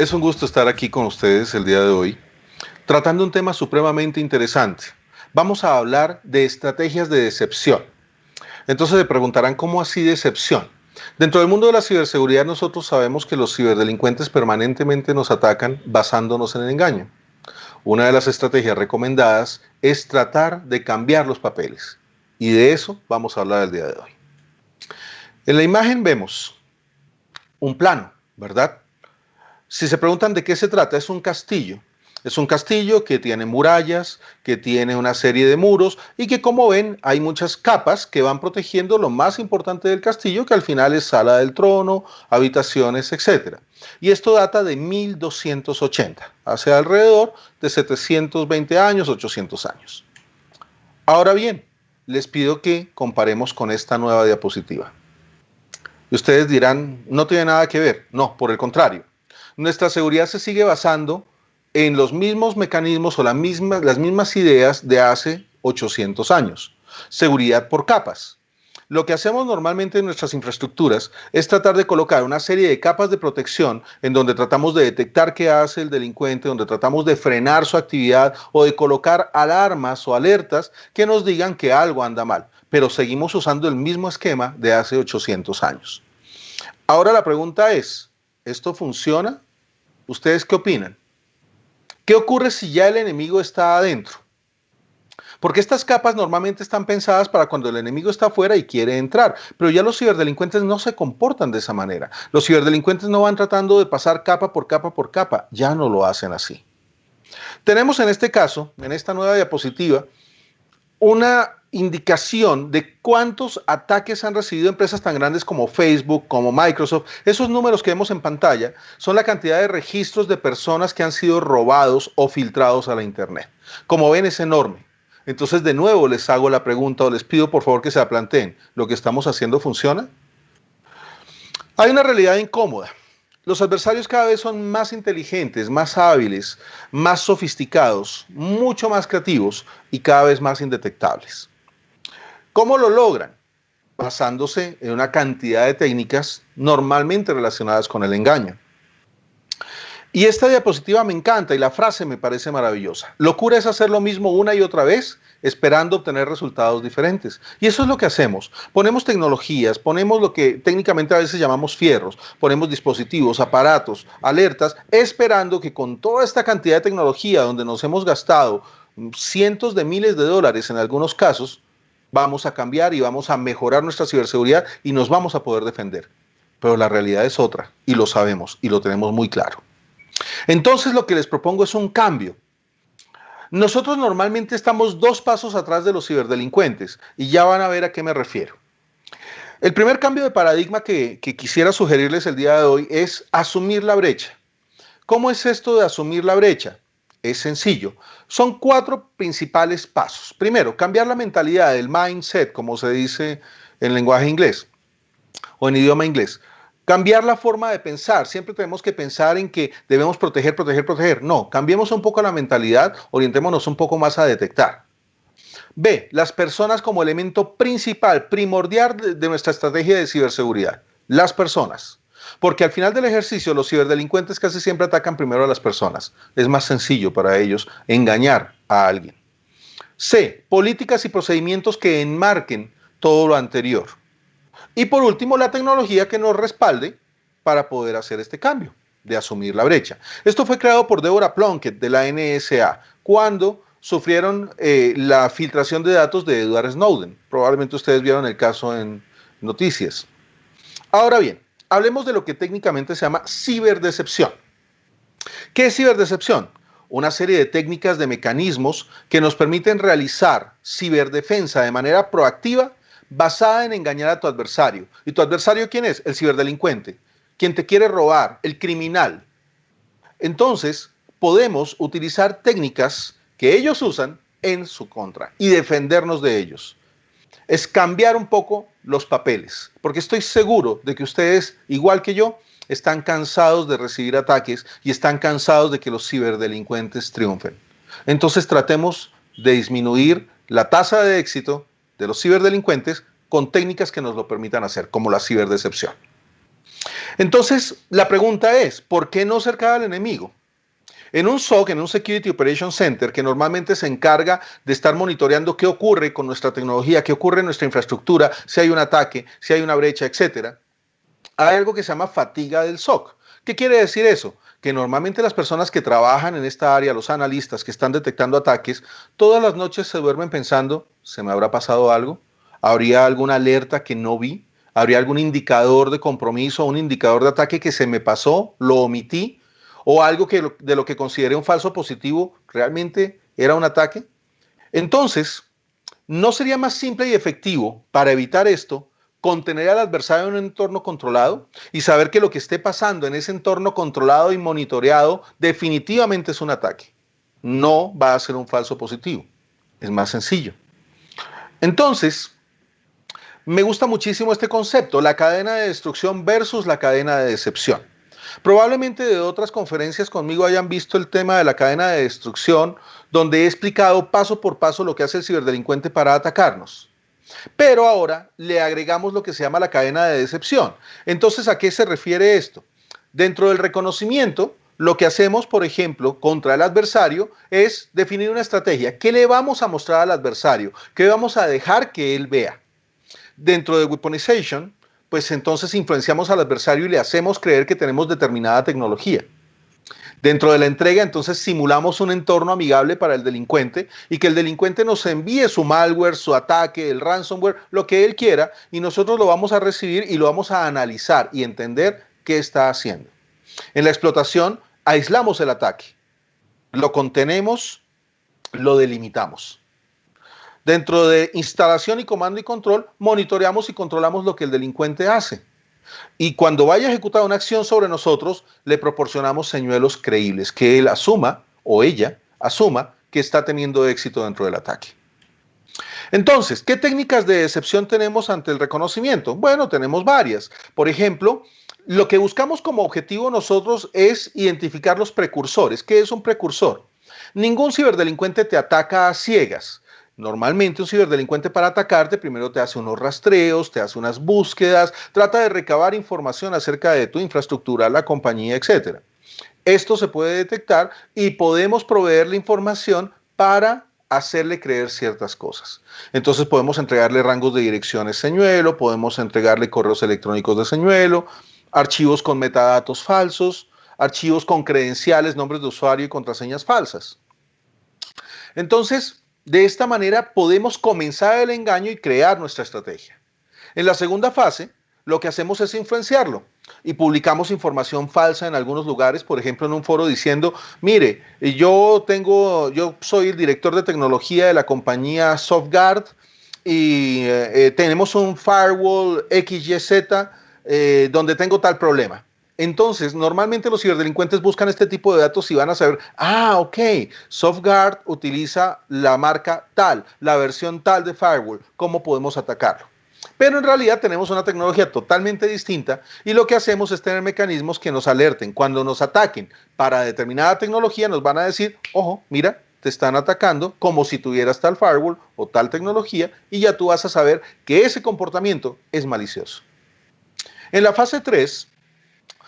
Es un gusto estar aquí con ustedes el día de hoy, tratando un tema supremamente interesante. Vamos a hablar de estrategias de decepción. Entonces se preguntarán, ¿cómo así decepción? Dentro del mundo de la ciberseguridad nosotros sabemos que los ciberdelincuentes permanentemente nos atacan basándonos en el engaño. Una de las estrategias recomendadas es tratar de cambiar los papeles. Y de eso vamos a hablar el día de hoy. En la imagen vemos un plano, ¿verdad? Si se preguntan de qué se trata, es un castillo. Es un castillo que tiene murallas, que tiene una serie de muros y que, como ven, hay muchas capas que van protegiendo lo más importante del castillo, que al final es sala del trono, habitaciones, etc. Y esto data de 1280, hace alrededor de 720 años, 800 años. Ahora bien, les pido que comparemos con esta nueva diapositiva. Y ustedes dirán, no tiene nada que ver. No, por el contrario. Nuestra seguridad se sigue basando en los mismos mecanismos o las mismas ideas de hace 800 años. Seguridad por capas. Lo que hacemos normalmente en nuestras infraestructuras es tratar de colocar una serie de capas de protección en donde tratamos de detectar qué hace el delincuente, donde tratamos de frenar su actividad o de colocar alarmas o alertas que nos digan que algo anda mal. Pero seguimos usando el mismo esquema de hace 800 años. Ahora la pregunta es, ¿esto funciona? ¿Ustedes qué opinan? ¿Qué ocurre si ya el enemigo está adentro? Porque estas capas normalmente están pensadas para cuando el enemigo está afuera y quiere entrar, pero ya los ciberdelincuentes no se comportan de esa manera. Los ciberdelincuentes no van tratando de pasar capa por capa por capa, ya no lo hacen así. Tenemos en este caso, en esta nueva diapositiva, una indicación de cuántos ataques han recibido empresas tan grandes como Facebook, como Microsoft. Esos números que vemos en pantalla son la cantidad de registros de personas que han sido robados o filtrados a la Internet. Como ven, es enorme. Entonces, de nuevo les hago la pregunta o les pido por favor que se la planteen. ¿Lo que estamos haciendo funciona? Hay una realidad incómoda. Los adversarios cada vez son más inteligentes, más hábiles, más sofisticados, mucho más creativos y cada vez más indetectables. ¿Cómo lo logran? Basándose en una cantidad de técnicas normalmente relacionadas con el engaño. Y esta diapositiva me encanta y la frase me parece maravillosa. Locura es hacer lo mismo una y otra vez, esperando obtener resultados diferentes. Y eso es lo que hacemos. Ponemos tecnologías, ponemos lo que técnicamente a veces llamamos fierros, ponemos dispositivos, aparatos, alertas, esperando que con toda esta cantidad de tecnología donde nos hemos gastado cientos de miles de dólares en algunos casos, vamos a cambiar y vamos a mejorar nuestra ciberseguridad y nos vamos a poder defender. Pero la realidad es otra y lo sabemos y lo tenemos muy claro. Entonces lo que les propongo es un cambio. Nosotros normalmente estamos 2 pasos atrás de los ciberdelincuentes y ya van a ver a qué me refiero. El primer cambio de paradigma que quisiera sugerirles el día de hoy es asumir la brecha. ¿Cómo es esto de asumir la brecha? Es sencillo. Son 4 principales pasos. Primero, cambiar la mentalidad, el mindset, como se dice en lenguaje inglés o en idioma inglés. Cambiar la forma de pensar. Siempre tenemos que pensar en que debemos proteger, proteger, proteger. No, cambiemos un poco la mentalidad, orientémonos un poco más a detectar. B, las personas como elemento principal, primordial de nuestra estrategia de ciberseguridad. Las personas. Porque al final del ejercicio los ciberdelincuentes casi siempre atacan primero a las personas. Es más sencillo para ellos engañar a alguien. C, políticas y procedimientos que enmarquen todo lo anterior. Y por último, la tecnología que nos respalde para poder hacer este cambio, de asumir la brecha. Esto fue creado por Deborah Plunkett de la NSA, cuando sufrieron la filtración de datos de Edward Snowden. Probablemente ustedes vieron el caso en noticias. Ahora bien, hablemos de lo que técnicamente se llama ciberdecepción. ¿Qué es ciberdecepción? Una serie de técnicas, de mecanismos que nos permiten realizar ciberdefensa de manera proactiva basada en engañar a tu adversario. ¿Y tu adversario quién es? El ciberdelincuente, quien te quiere robar, el criminal. Entonces, podemos utilizar técnicas que ellos usan en su contra y defendernos de ellos. Es cambiar un poco los papeles, porque estoy seguro de que ustedes, igual que yo, están cansados de recibir ataques y están cansados de que los ciberdelincuentes triunfen. Entonces tratemos de disminuir la tasa de éxito de los ciberdelincuentes con técnicas que nos lo permitan hacer, como la ciberdecepción. Entonces, la pregunta es, ¿por qué no cercar al enemigo? En un SOC, en un Security Operations Center, que normalmente se encarga de estar monitoreando qué ocurre con nuestra tecnología, qué ocurre en nuestra infraestructura, si hay un ataque, si hay una brecha, etcétera, hay algo que se llama fatiga del SOC. ¿Qué quiere decir eso? Que normalmente las personas que trabajan en esta área, los analistas que están detectando ataques, todas las noches se duermen pensando, ¿se me habrá pasado algo? ¿Habría alguna alerta que no vi? ¿Habría algún indicador de compromiso, un indicador de ataque que se me pasó, lo omití? ¿O algo que de lo que consideré un falso positivo realmente era un ataque? Entonces, ¿no sería más simple y efectivo para evitar esto contener al adversario en un entorno controlado y saber que lo que esté pasando en ese entorno controlado y monitoreado definitivamente es un ataque? No va a ser un falso positivo. Es más sencillo. Entonces, me gusta muchísimo este concepto, la cadena de destrucción versus la cadena de decepción. Probablemente de otras conferencias conmigo hayan visto el tema de la cadena de destrucción, donde he explicado paso por paso lo que hace el ciberdelincuente para atacarnos. Pero ahora le agregamos lo que se llama la cadena de decepción. Entonces, ¿a qué se refiere esto? Dentro del reconocimiento, lo que hacemos, por ejemplo, contra el adversario es definir una estrategia. ¿Qué le vamos a mostrar al adversario? ¿Qué vamos a dejar que él vea? Dentro de weaponization, pues entonces influenciamos al adversario y le hacemos creer que tenemos determinada tecnología. Dentro de la entrega, entonces simulamos un entorno amigable para el delincuente y que el delincuente nos envíe su malware, su ataque, el ransomware, lo que él quiera, y nosotros lo vamos a recibir y lo vamos a analizar y entender qué está haciendo. En la explotación, aislamos el ataque, lo contenemos, lo delimitamos. Dentro de instalación y comando y control, monitoreamos y controlamos lo que el delincuente hace. Y cuando vaya a ejecutar una acción sobre nosotros, le proporcionamos señuelos creíbles, que él asuma o ella asuma que está teniendo éxito dentro del ataque. Entonces, ¿qué técnicas de decepción tenemos ante el reconocimiento? Bueno, tenemos varias. Por ejemplo, lo que buscamos como objetivo nosotros es identificar los precursores. ¿Qué es un precursor? Ningún ciberdelincuente te ataca a ciegas. Normalmente un ciberdelincuente para atacarte primero te hace unos rastreos, te hace unas búsquedas, trata de recabar información acerca de tu infraestructura, la compañía, etc. Esto se puede detectar y podemos proveerle información para hacerle creer ciertas cosas. Entonces podemos entregarle rangos de direcciones señuelo, podemos entregarle correos electrónicos de señuelo, archivos con metadatos falsos, archivos con credenciales, nombres de usuario y contraseñas falsas. Entonces, de esta manera podemos comenzar el engaño y crear nuestra estrategia. En la segunda fase, lo que hacemos es influenciarlo y publicamos información falsa en algunos lugares, por ejemplo en un foro diciendo, mire, yo soy el director de tecnología de la compañía SoftGuard y tenemos un firewall XYZ donde tengo tal problema. Entonces, normalmente los ciberdelincuentes buscan este tipo de datos y van a saber, ok, SoftGuard utiliza la marca tal, la versión tal de firewall, ¿cómo podemos atacarlo? Pero en realidad tenemos una tecnología totalmente distinta y lo que hacemos es tener mecanismos que nos alerten. Cuando nos ataquen para determinada tecnología nos van a decir, ojo, mira, te están atacando como si tuvieras tal firewall o tal tecnología y ya tú vas a saber que ese comportamiento es malicioso. En la fase 3,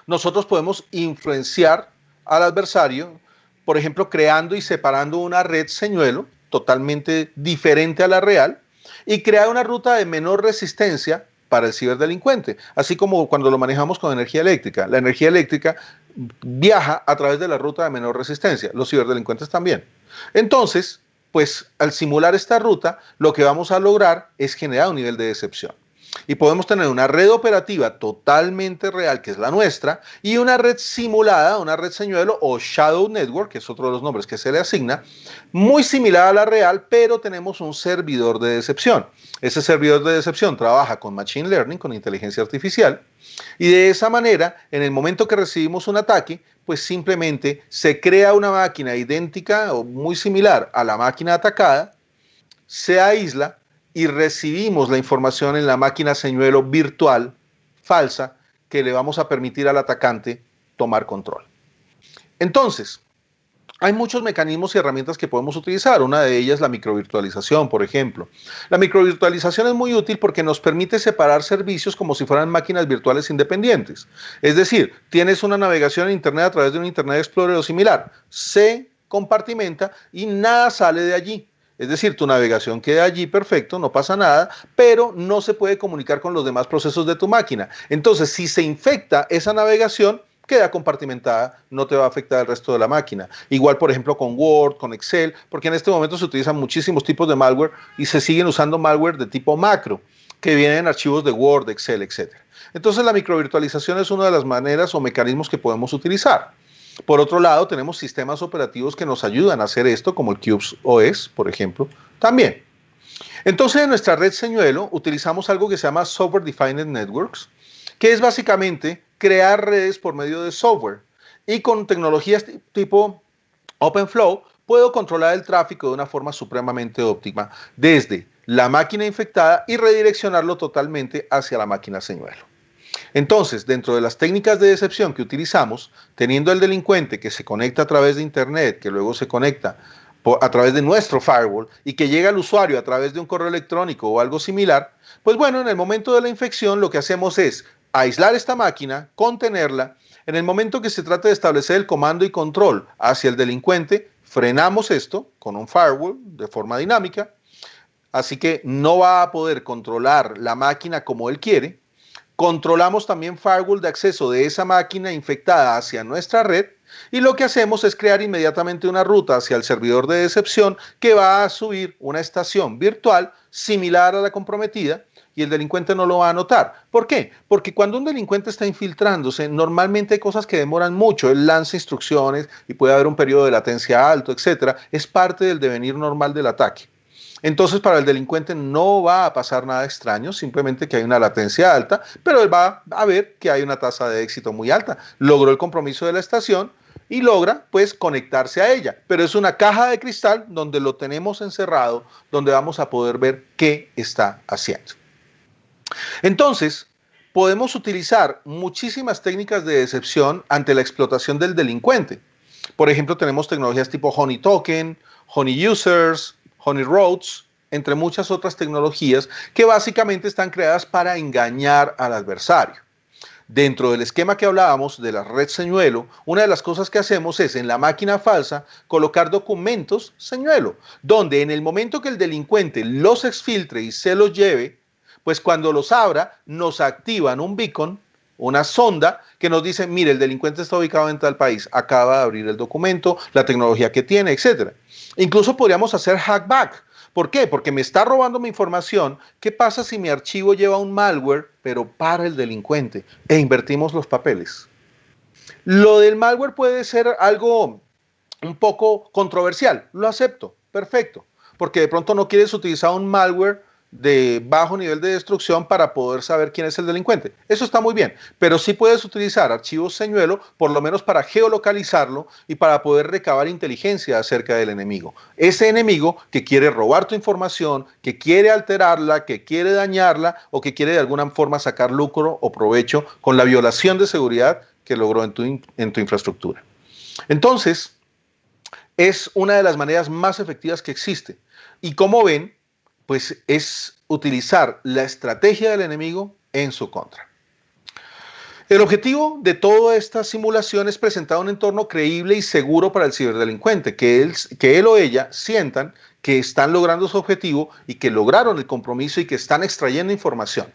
nosotros podemos influenciar al adversario, por ejemplo, creando y separando una red señuelo totalmente diferente a la real y crear una ruta de menor resistencia para el ciberdelincuente, así como cuando lo manejamos con energía eléctrica. La energía eléctrica viaja a través de la ruta de menor resistencia, los ciberdelincuentes también. Entonces, pues al simular esta ruta, lo que vamos a lograr es generar un nivel de decepción. Y podemos tener una red operativa totalmente real, que es la nuestra, y una red simulada, una red señuelo o Shadow Network, que es otro de los nombres que se le asigna, muy similar a la real, pero tenemos un servidor de decepción. Ese servidor de decepción trabaja con Machine Learning, con inteligencia artificial, y de esa manera, en el momento que recibimos un ataque, pues simplemente se crea una máquina idéntica o muy similar a la máquina atacada, se aísla, y recibimos la información en la máquina señuelo virtual falsa que le vamos a permitir al atacante tomar control. Entonces, Hay muchos mecanismos y herramientas que podemos utilizar. Una de ellas es la microvirtualización, por ejemplo. La microvirtualización es muy útil porque nos permite separar servicios como si fueran máquinas virtuales independientes. Es decir, tienes una navegación en Internet a través de un Internet Explorer o similar. Se compartimenta y nada sale de allí. Es decir, tu navegación queda allí perfecto, no pasa nada, pero no se puede comunicar con los demás procesos de tu máquina. Entonces, si se infecta esa navegación, queda compartimentada, no te va a afectar el resto de la máquina. Igual, por ejemplo, con Word, con Excel, porque en este momento se utilizan muchísimos tipos de malware y se siguen usando malware de tipo macro, que vienen en archivos de Word, Excel, etcétera. Entonces, la microvirtualización es una de las maneras o mecanismos que podemos utilizar. Por otro lado, tenemos sistemas operativos que nos ayudan a hacer esto, como el CubeOS, por ejemplo, también. Entonces, en nuestra red señuelo utilizamos algo que se llama Software Defined Networks, que es básicamente crear redes por medio de software. Y con tecnologías tipo OpenFlow puedo controlar el tráfico de una forma supremamente óptima desde la máquina infectada y redireccionarlo totalmente hacia la máquina señuelo. Entonces, dentro de las técnicas de decepción que utilizamos, teniendo el delincuente que se conecta a través de Internet, que luego se conecta a través de nuestro firewall y que llega al usuario a través de un correo electrónico o algo similar, pues bueno, en el momento de la infección lo que hacemos es aislar esta máquina, contenerla. En el momento que se trata de establecer el comando y control hacia el delincuente, frenamos esto con un firewall de forma dinámica, así que no va a poder controlar la máquina como él quiere. Controlamos también firewall de acceso de esa máquina infectada hacia nuestra red y lo que hacemos es crear inmediatamente una ruta hacia el servidor de decepción que va a subir una estación virtual similar a la comprometida y el delincuente no lo va a notar. ¿Por qué? Porque cuando un delincuente está infiltrándose, normalmente hay cosas que demoran mucho. Él lanza instrucciones y puede haber un periodo de latencia alto, etcétera. Es parte del devenir normal del ataque. Entonces, para el delincuente no va a pasar nada extraño, simplemente que hay una latencia alta, pero él va a ver que hay una tasa de éxito muy alta. Logró el compromiso de la estación y logra, pues, conectarse a ella. Pero es una caja de cristal donde lo tenemos encerrado, donde vamos a poder ver qué está haciendo. Entonces, podemos utilizar muchísimas técnicas de decepción ante la explotación del delincuente. Por ejemplo, tenemos tecnologías tipo Honey Token, Honey Users, Honey Roads, entre muchas otras tecnologías que básicamente están creadas para engañar al adversario. Dentro del esquema que hablábamos de la red señuelo, una de las cosas que hacemos es en la máquina falsa colocar documentos señuelo, donde en el momento que el delincuente los exfiltre y se los lleve, pues cuando los abra nos activan un beacon, una sonda que nos dice, mire, el delincuente está ubicado en tal país, acaba de abrir el documento, la tecnología que tiene, etc. Incluso podríamos hacer hackback. ¿Por qué? Porque me está robando mi información. ¿Qué pasa si mi archivo lleva un malware, pero para el delincuente? E invertimos los papeles. Lo del malware puede ser algo un poco controversial. Lo acepto, perfecto. Porque de pronto no quieres utilizar un malware de bajo nivel de destrucción para poder saber quién es el delincuente. Eso está muy bien, pero sí puedes utilizar archivos señuelo por lo menos para geolocalizarlo y para poder recabar inteligencia acerca del enemigo. Ese enemigo que quiere robar tu información, que quiere alterarla, que quiere dañarla o que quiere de alguna forma sacar lucro o provecho con la violación de seguridad que logró en tu infraestructura. Entonces, es una de las maneras más efectivas que existe. Y como ven, pues es utilizar la estrategia del enemigo en su contra. El objetivo de toda esta simulación es presentar un entorno creíble y seguro para el ciberdelincuente, que él o ella sientan que están logrando su objetivo y que lograron el compromiso y que están extrayendo información.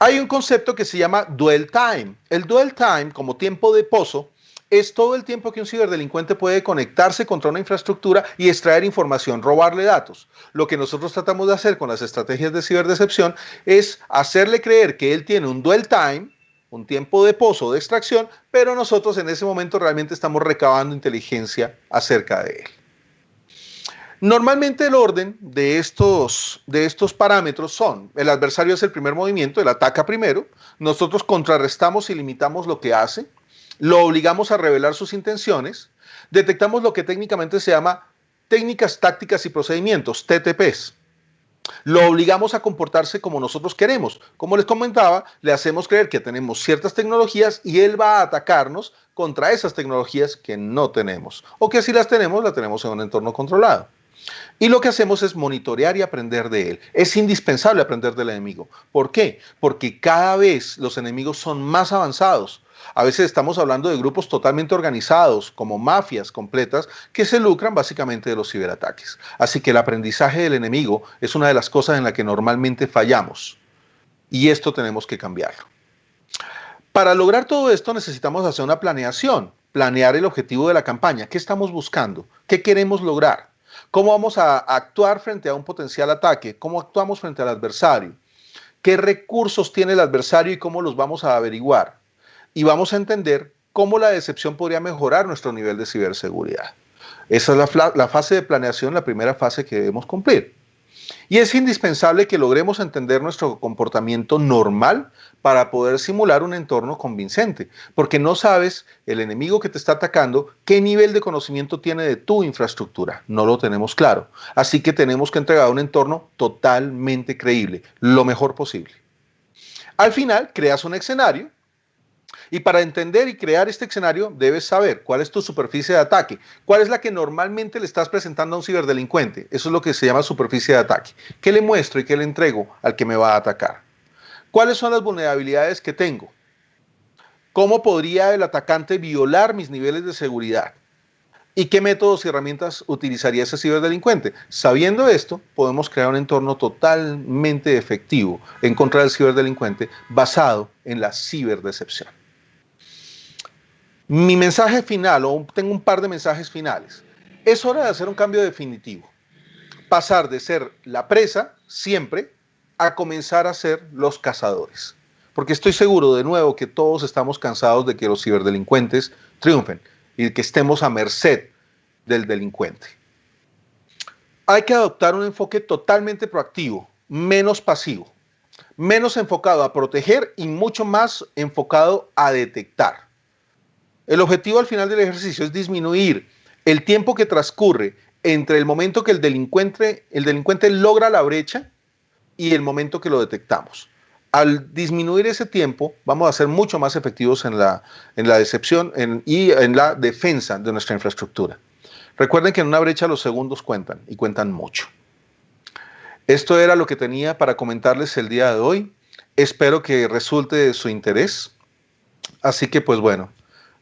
Hay un concepto que se llama dwell time. El dwell time, como tiempo de pozo, es todo el tiempo que un ciberdelincuente puede conectarse contra una infraestructura y extraer información, robarle datos. Lo que nosotros tratamos de hacer con las estrategias de ciberdecepción es hacerle creer que él tiene un dwell time, un tiempo de pozo de extracción, pero nosotros en ese momento realmente estamos recabando inteligencia acerca de él. Normalmente el orden de estos parámetros son, el adversario es el primer movimiento, él ataca primero, nosotros contrarrestamos y limitamos lo que hace, lo obligamos a revelar sus intenciones, detectamos lo que técnicamente se llama técnicas, tácticas y procedimientos, TTPs. Lo obligamos a comportarse como nosotros queremos. Como les comentaba, le hacemos creer que tenemos ciertas tecnologías y él va a atacarnos contra esas tecnologías que no tenemos. O que si las tenemos en un entorno controlado. Y lo que hacemos es monitorear y aprender de él. Es indispensable aprender del enemigo. ¿Por qué? Porque cada vez los enemigos son más avanzados. A veces estamos hablando de grupos totalmente organizados, como mafias completas, que se lucran básicamente de los ciberataques. Así que el aprendizaje del enemigo es una de las cosas en las que normalmente fallamos. Y esto tenemos que cambiarlo. Para lograr todo esto necesitamos hacer una planeación, planear el objetivo de la campaña. ¿Qué estamos buscando? ¿Qué queremos lograr? ¿Cómo vamos a actuar frente a un potencial ataque? ¿Cómo actuamos frente al adversario? ¿Qué recursos tiene el adversario y cómo los vamos a averiguar? Y vamos a entender cómo la decepción podría mejorar nuestro nivel de ciberseguridad. Esa es la fase de planeación, la primera fase que debemos cumplir. Y es indispensable que logremos entender nuestro comportamiento normal para poder simular un entorno convincente, porque no sabes el enemigo que te está atacando qué nivel de conocimiento tiene de tu infraestructura. No lo tenemos claro. Así que tenemos que entregar un entorno totalmente creíble, lo mejor posible. Al final, creas un escenario. Y para entender y crear este escenario, debes saber cuál es tu superficie de ataque, cuál es la que normalmente le estás presentando a un ciberdelincuente. Eso es lo que se llama superficie de ataque. ¿Qué le muestro y qué le entrego al que me va a atacar? ¿Cuáles son las vulnerabilidades que tengo? ¿Cómo podría el atacante violar mis niveles de seguridad? ¿Y qué métodos y herramientas utilizaría ese ciberdelincuente? Sabiendo esto, podemos crear un entorno totalmente efectivo en contra del ciberdelincuente basado en la ciberdecepción. Mi mensaje final, o tengo un par de mensajes finales. Es hora de hacer un cambio definitivo. Pasar de ser la presa, siempre, a comenzar a ser los cazadores. Porque estoy seguro, de nuevo, que todos estamos cansados de que los ciberdelincuentes triunfen y que estemos a merced del delincuente. Hay que adoptar un enfoque totalmente proactivo, menos pasivo, menos enfocado a proteger y mucho más enfocado a detectar. El objetivo al final del ejercicio es disminuir el tiempo que transcurre entre el momento que el delincuente logra la brecha y el momento que lo detectamos. Al disminuir ese tiempo, vamos a ser mucho más efectivos en la decepción y en la defensa de nuestra infraestructura. Recuerden que en una brecha los segundos cuentan y cuentan mucho. Esto era lo que tenía para comentarles el día de hoy. Espero que resulte de su interés. Así que pues bueno.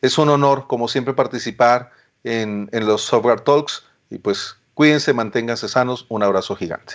Es un honor, como siempre, participar en los Software Talks y pues cuídense, manténganse sanos. Un abrazo gigante.